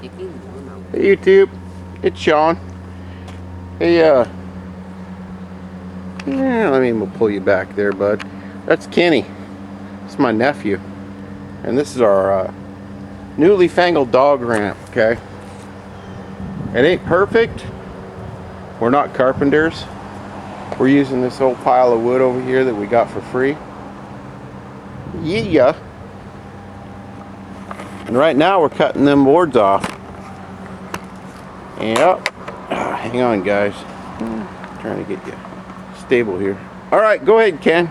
Hey YouTube, it's Sean. Hey, yeah, let me pull you back there, bud. That's Kenny. It's my nephew. And this is our newly fangled dog ramp, okay? It ain't perfect. We're not carpenters. We're using this old pile of wood over here that we got for free. Yeah. And right now we're cutting them boards off. Yep. Hang on, guys. Trying to get you stable here. All right, go ahead, Ken.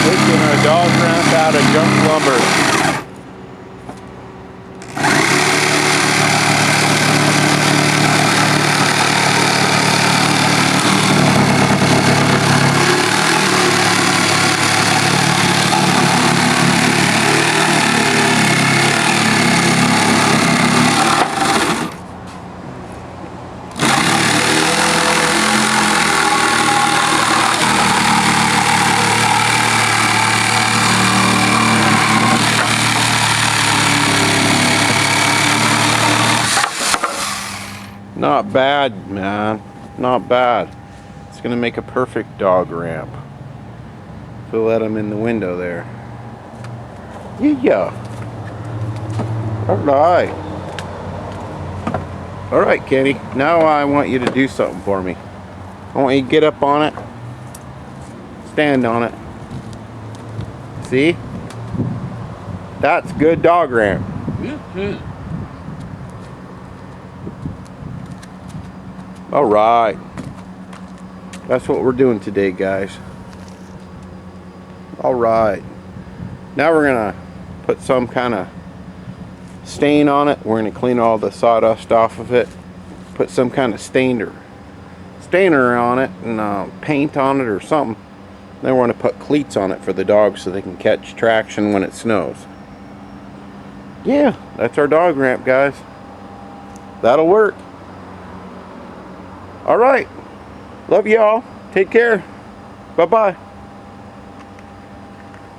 Making our dog ramp out of junk lumber. Not bad, man. Not bad. It's gonna make a perfect dog ramp. So let him in the window there. Yeah. Alright. Alright, Kenny. Now I want you to do something for me. I want you to get up on it. Stand on it. See? That's good dog ramp. Alright. That's what we're doing today, guys. Alright. Now we're going to put some kind of stain on it. We're going to clean all the sawdust off of it. Put some kind of stainer on it and paint on it or something. Then we're going to put cleats on it for the dogs so they can catch traction when it snows. Yeah, that's our dog ramp, guys. That'll work. Alright. Love y'all. Take care. Bye-bye.